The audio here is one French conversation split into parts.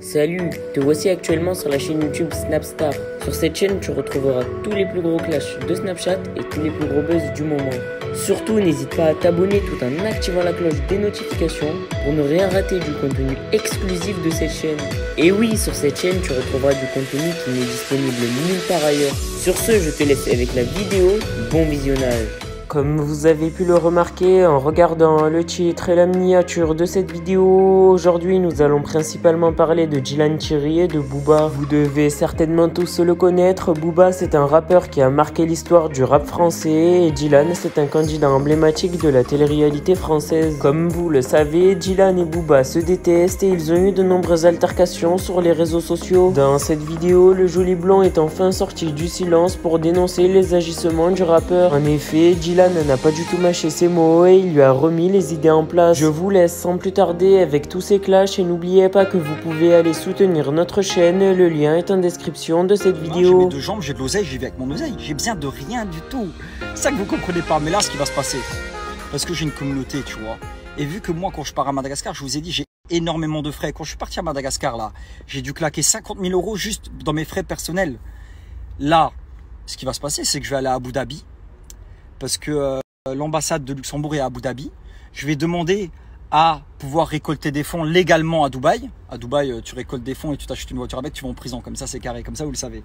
Salut, te voici actuellement sur la chaîne YouTube Snapstar. Sur cette chaîne, tu retrouveras tous les plus gros clashs de Snapchat et tous les plus gros buzz du moment. Surtout, n'hésite pas à t'abonner tout en activant la cloche des notifications pour ne rien rater du contenu exclusif de cette chaîne. Et oui, sur cette chaîne, tu retrouveras du contenu qui n'est disponible nulle part ailleurs. Sur ce, je te laisse avec la vidéo. Bon visionnage. Comme vous avez pu le remarquer en regardant le titre et la miniature de cette vidéo, aujourd'hui nous allons principalement parler de Dylan Thierry et de Booba. Vous devez certainement tous le connaître, Booba c'est un rappeur qui a marqué l'histoire du rap français et Dylan c'est un candidat emblématique de la télé-réalité française. Comme vous le savez, Dylan et Booba se détestent et ils ont eu de nombreuses altercations sur les réseaux sociaux. Dans cette vidéo, le joli blond est enfin sorti du silence pour dénoncer les agissements du rappeur. En effet, Dylan n'a pas du tout mâché ses mots et il lui a remis les idées en place. Je vous laisse sans plus tarder avec tous ces clashs et n'oubliez pas que vous pouvez aller soutenir notre chaîne, le lien est en description de cette vidéo. J'ai mes deux jambes, j'ai de l'oseille, j'y vais avec mon oseille, j'ai besoin de rien du tout. C'est ça que vous comprenez pas, mais là ce qui va se passer, parce que j'ai une communauté, tu vois, et vu que moi quand je pars à Madagascar, je vous ai dit j'ai énormément de frais. Quand je suis parti à Madagascar là, j'ai dû claquer 50 000 € juste dans mes frais personnels. Là, ce qui va se passer, c'est que je vais aller à Abu Dhabi, parce que l'ambassade de Luxembourg est à Abu Dhabi. Je vais demander à pouvoir récolter des fonds légalement à Dubaï. À Dubaï, tu récoltes des fonds et tu t'achètes une voiture avec, tu vas en prison. Comme ça, c'est carré. Comme ça, vous le savez.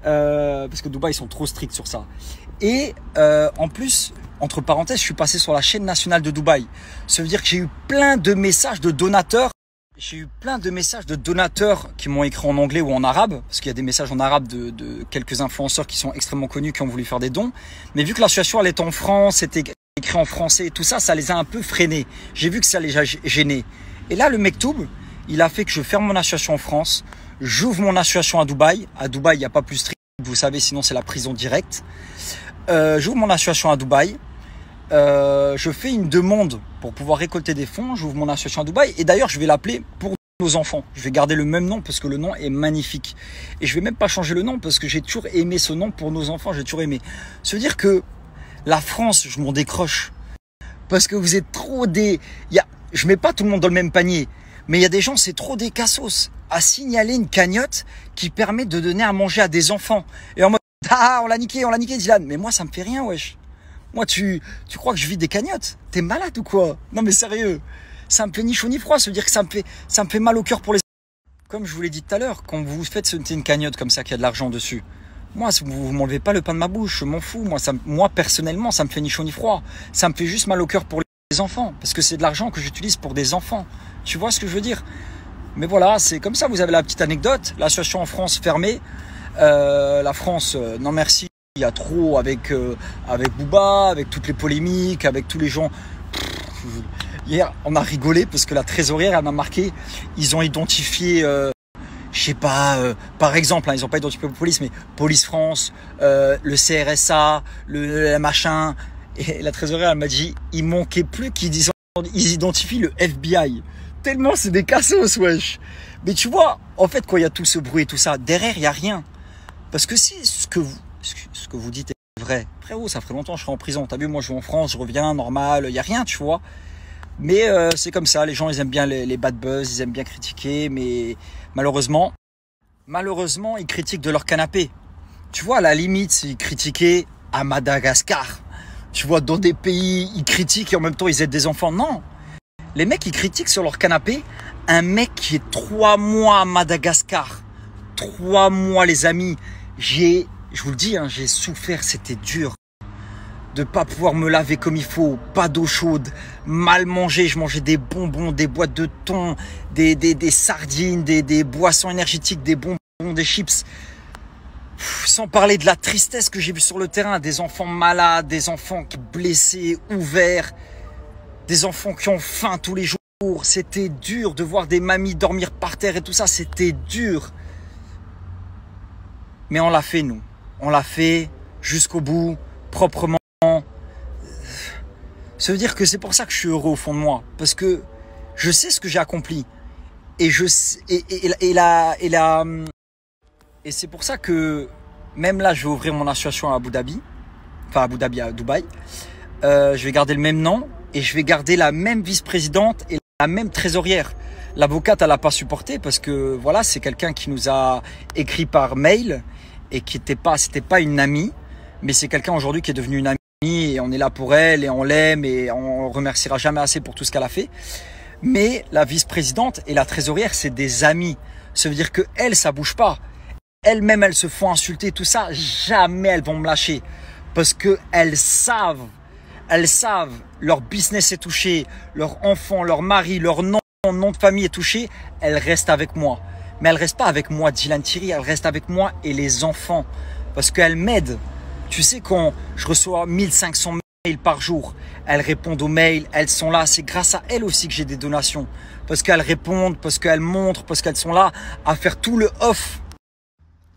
Parce que Dubaï, ils sont trop stricts sur ça. Et en plus, entre parenthèses, je suis passé sur la chaîne nationale de Dubaï. Ça veut dire que j'ai eu plein de messages de donateurs. J'ai eu plein de messages de donateurs qui m'ont écrit en anglais ou en arabe, parce qu'il y a des messages en arabe de quelques influenceurs qui sont extrêmement connus, qui ont voulu faire des dons. Mais vu que l'association elle était en France, c'était écrit en français et tout ça, ça les a un peu freinés. J'ai vu que ça les a gênés. Et là, le Mektoub, il a fait que je ferme mon association en France, j'ouvre mon association à Dubaï. À Dubaï, il n'y a pas plus strict, vous savez, sinon c'est la prison directe. J'ouvre mon association à Dubaï. Je fais une demande pour pouvoir récolter des fonds, j'ouvre mon association à Dubaï et d'ailleurs je vais l'appeler pour nos enfants. Je vais garder le même nom parce que le nom est magnifique et je vais même pas changer le nom parce que j'ai toujours aimé ce nom pour nos enfants, j'ai toujours aimé. Ça veut dire que la France, je m'en décroche parce que vous êtes trop des... Je mets pas tout le monde dans le même panier, mais il y a des gens, c'est trop des cassos à signaler une cagnotte qui permet de donner à manger à des enfants et en mode ah on l'a niqué Dylan, mais moi ça me fait rien wesh. Moi, tu crois que je vis des cagnottes? T'es malade ou quoi? Non mais sérieux, ça me fait ni chaud ni froid, ça veut dire que ça me fait mal au cœur pour les... Comme je vous l'ai dit tout à l'heure, quand vous faites une cagnotte comme ça, qu'il y a de l'argent dessus, moi, vous m'enlevez pas le pain de ma bouche, je m'en fous. Moi, personnellement, ça me fait ni chaud ni froid. Ça me fait juste mal au cœur pour les enfants, parce que c'est de l'argent que j'utilise pour des enfants. Tu vois ce que je veux dire? Mais voilà, c'est comme ça, vous avez la petite anecdote. L'association en France fermée, la France, non merci. Il y a trop avec Booba, avec toutes les polémiques, avec tous les gens. Hier, on a rigolé parce que la trésorière, elle m'a marqué. Ils ont identifié, je sais pas, par exemple, hein, ils n'ont pas identifié la police, mais Police France, le CRSA, le machin. Et la trésorière, elle m'a dit, il manquait plus qu'ils identifient le FBI. Tellement c'est des cassos, wesh. Mais tu vois, en fait, quand il y a tout ce bruit et tout ça, derrière, il n'y a rien. Parce que si ce que vous dites est vrai, frérot, ça ferait longtemps que je serais en prison. T'as vu, moi je vais en France, je reviens, normal, il n'y a rien, tu vois. Mais c'est comme ça, les gens ils aiment bien les bad buzz, ils aiment bien critiquer, mais malheureusement, ils critiquent de leur canapé. Tu vois, à la limite, ils critiquaient à Madagascar. Tu vois, dans des pays, ils critiquent et en même temps ils aident des enfants. Non, les mecs ils critiquent sur leur canapé un mec qui est 3 mois à Madagascar. 3 mois les amis, je vous le dis, hein, j'ai souffert, c'était dur de pas pouvoir me laver comme il faut, pas d'eau chaude, mal manger, je mangeais des bonbons, des boîtes de thon, des sardines, des boissons énergétiques, des bonbons, des chips. Sans parler de la tristesse que j'ai vue sur le terrain, des enfants malades, des enfants blessés, ouverts, des enfants qui ont faim tous les jours. C'était dur de voir des mamies dormir par terre et tout ça, c'était dur. Mais on l'a fait, nous. On l'a fait jusqu'au bout, proprement. Ça veut dire que c'est pour ça que je suis heureux au fond de moi. Parce que je sais ce que j'ai accompli. Et c'est pour ça que même là, je vais ouvrir mon association à Abu Dhabi. Enfin, à Dubaï. Je vais garder le même nom et je vais garder la même vice-présidente et la même trésorière. L'avocate, elle n'a pas supporté parce que voilà, c'est quelqu'un qui nous a écrit par mail et qui c'était pas une amie, mais c'est quelqu'un aujourd'hui qui est devenu une amie et on est là pour elle et on l'aime et on remerciera jamais assez pour tout ce qu'elle a fait. Mais la vice-présidente et la trésorière, c'est des amis. Ça veut dire que elles, ça bouge pas. Elles-mêmes, elles se font insulter, tout ça. Jamais elles vont me lâcher parce que elles savent, leur business est touché, leur enfant, leur mari, leur nom de famille est touché. Elles restent avec moi. Mais elles restent pas avec moi, Dylan Thierry. Elles restent avec moi et les enfants parce qu'elles m'aident. Tu sais, quand je reçois 1500 mails par jour, elles répondent aux mails, elles sont là. C'est grâce à elles aussi que j'ai des donations. Parce qu'elles répondent, parce qu'elles montrent, parce qu'elles sont là à faire tout le off.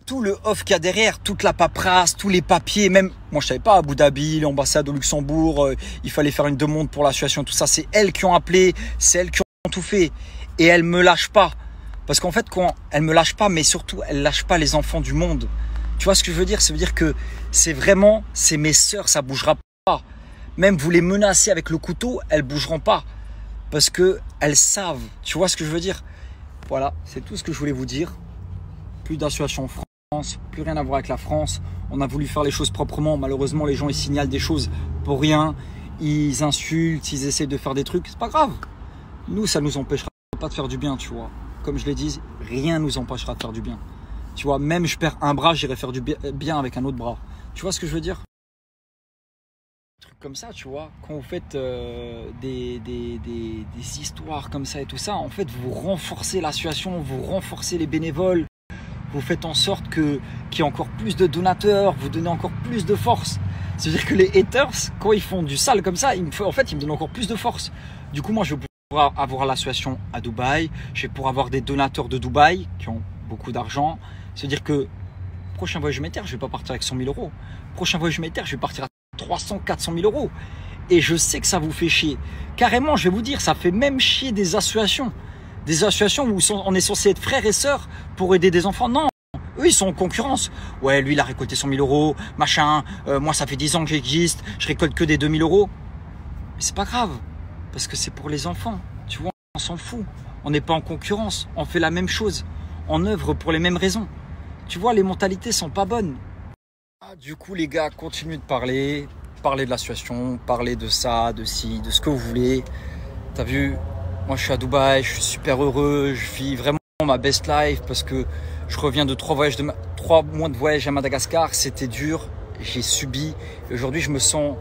Tout le off qu'il y a derrière, toute la paperasse, tous les papiers. Même, moi je savais pas, Abu Dhabi, l'ambassade au Luxembourg, il fallait faire une demande pour l'association, tout ça. C'est elles qui ont appelé, c'est elles qui ont tout fait. Et elles me lâchent pas. Parce qu'en fait, quand elles me lâchent pas, mais surtout, elles lâchent pas les enfants du monde. Tu vois ce que je veux dire? Ça veut dire que c'est mes sœurs, ça bougera pas. Même vous les menacez avec le couteau, elles bougeront pas. Parce que elles savent. Tu vois ce que je veux dire? Voilà, c'est tout ce que je voulais vous dire. Plus d'association en France, plus rien à voir avec la France. On a voulu faire les choses proprement. Malheureusement, les gens, ils signalent des choses pour rien. Ils insultent, ils essaient de faire des trucs. C'est pas grave. Nous, ça nous empêchera pas de faire du bien, tu vois. Comme je l'ai dit, rien nous empêchera de faire du bien. Tu vois, même je perds un bras, j'irai faire du bien avec un autre bras. Tu vois ce que je veux dire? Des trucs comme ça, tu vois, quand vous faites des histoires comme ça et tout ça, en fait, vous renforcez l'association, vous renforcez les bénévoles, vous faites en sorte qu'il y ait encore plus de donateurs, vous donnez encore plus de force. C'est-à-dire que les haters, quand ils font du sale comme ça, en fait, ils me donnent encore plus de force. Du coup, moi, je vais pouvoir avoir l'association à Dubaï, je vais pouvoir avoir des donateurs de Dubaï qui ont beaucoup d'argent. C'est-à-dire que prochain voyage humanitaire, je ne vais pas partir avec 100 000 euros. Prochain voyage humanitaire, je vais partir à 300, 400 000 euros. Et je sais que ça vous fait chier. Carrément, je vais vous dire, ça fait même chier des associations. Des associations où on est censé être frères et sœurs pour aider des enfants. Non, eux, ils sont en concurrence. Ouais, lui, il a récolté 100 000 euros, machin. Moi, ça fait 10 ans que j'existe, je récolte que des 2 000 euros. Mais c'est pas grave, parce que c'est pour les enfants. Tu vois, on s'en fout. On n'est pas en concurrence, on fait la même chose. On œuvre pour les mêmes raisons. Tu vois, les mentalités sont pas bonnes. Du coup, les gars, continuez de parler de la situation, parler de ça, de ci, de ce que vous voulez. T'as vu, moi, je suis à Dubaï, je suis super heureux, je vis vraiment ma best life parce que je reviens de 3 mois de voyage à Madagascar. C'était dur, j'ai subi. Aujourd'hui, je me sens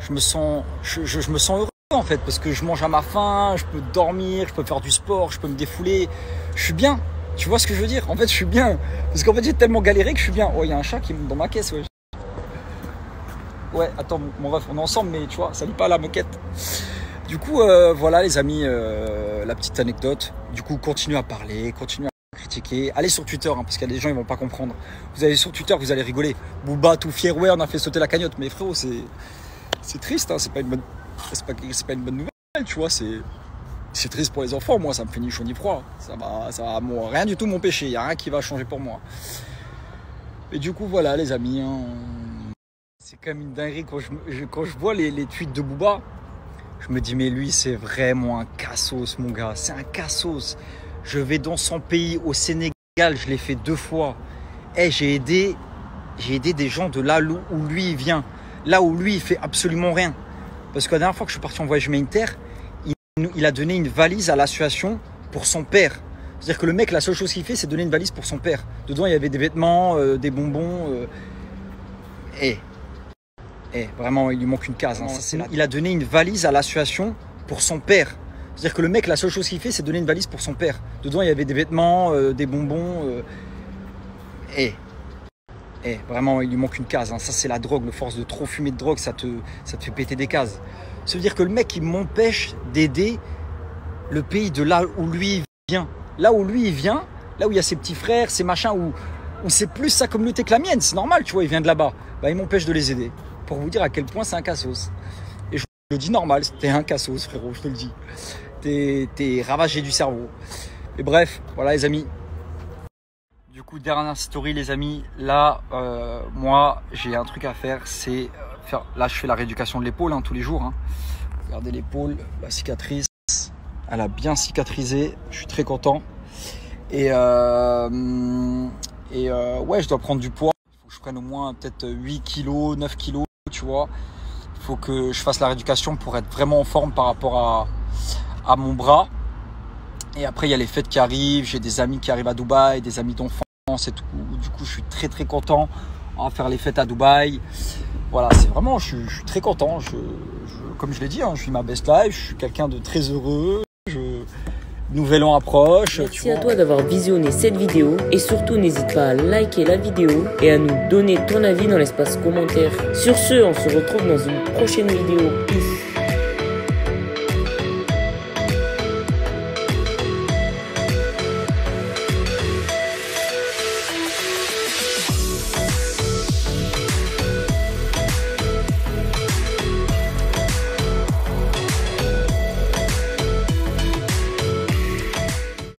heureux en fait parce que je mange à ma faim, je peux dormir, je peux faire du sport, je peux me défouler. Je suis bien. Tu vois ce que je veux dire? En fait, je suis bien. Parce qu'en fait, j'ai tellement galéré que je suis bien. Oh, il y a un chat qui monte dans ma caisse. Ouais, attends, mon ref, on est ensemble, mais tu vois, ça lit pas la moquette. Du coup, voilà, les amis, la petite anecdote. Du coup, continuez à parler, continuez à critiquer. Allez sur Twitter, hein, parce qu'il y a des gens, ils vont pas comprendre. Vous allez sur Twitter, vous allez rigoler. Booba, tout fier, ouais, on a fait sauter la cagnotte. Mais frérot, c'est triste, hein, c'est pas une bonne nouvelle, tu vois, c'est triste pour les enfants, moi ça me fait ni chaud ni froid. Ça va moi, rien du tout m'empêcher, il n'y a rien qui va changer pour moi. Et du coup voilà les amis, hein, c'est quand même une dinguerie quand je vois les tweets de Booba, je me dis mais lui c'est vraiment un cassos mon gars, c'est un cassos. Je vais dans son pays au Sénégal, je l'ai fait 2 fois. Et j'ai aidé des gens de là où lui il vient, là où lui il fait absolument rien. Parce que la dernière fois que je suis parti en voyage humanitaire, il a donné une valise à l'association pour son père. C'est-à-dire que le mec, la seule chose qu'il fait, c'est donner une valise pour son père. Dedans, il y avait des vêtements, des bonbons. Vraiment, il lui manque une case. Hein. Il a donné une valise à l'association pour son père. C'est-à-dire que le mec, la seule chose qu'il fait, c'est donner une valise pour son père. Dedans, il y avait des vêtements, des bonbons. Vraiment, il lui manque une case. Hein. Ça, c'est la drogue. Le force de trop fumer de drogue, ça te fait péter des cases. Ça veut dire que le mec, il m'empêche d'aider le pays de là où lui vient. Là où lui il vient, là où il y a ses petits frères, ses machins, où c'est plus sa communauté que la mienne. C'est normal, tu vois, il vient de là-bas. Bah, il m'empêche de les aider. Pour vous dire à quel point c'est un cassos. Et je le dis normal, t'es un cassos, frérot, je te le dis. T'es ravagé du cerveau. Et bref, voilà les amis. Du coup, dernière story les amis. Là, moi, j'ai un truc à faire, c'est... Là, je fais la rééducation de l'épaule hein, tous les jours. Hein. Regardez l'épaule, la cicatrice. Elle a bien cicatrisé. Je suis très content. Et ouais, je dois prendre du poids. Il faut que je prenne au moins peut-être 8 kilos, 9 kilos, tu vois. Il faut que je fasse la rééducation pour être vraiment en forme par rapport à mon bras. Et après, il y a les fêtes qui arrivent. J'ai des amis qui arrivent à Dubaï, des amis d'enfance et tout. Du coup, je suis très très content. On va faire les fêtes à Dubaï. Voilà, c'est vraiment, je suis très content. Comme je l'ai dit, hein, je vis ma best life. Je suis quelqu'un de très heureux. Nouvel an approche. Merci à toi d'avoir visionné cette vidéo et surtout n'hésite pas à liker la vidéo et à nous donner ton avis dans l'espace commentaire. Sur ce, on se retrouve dans une prochaine vidéo. Peace.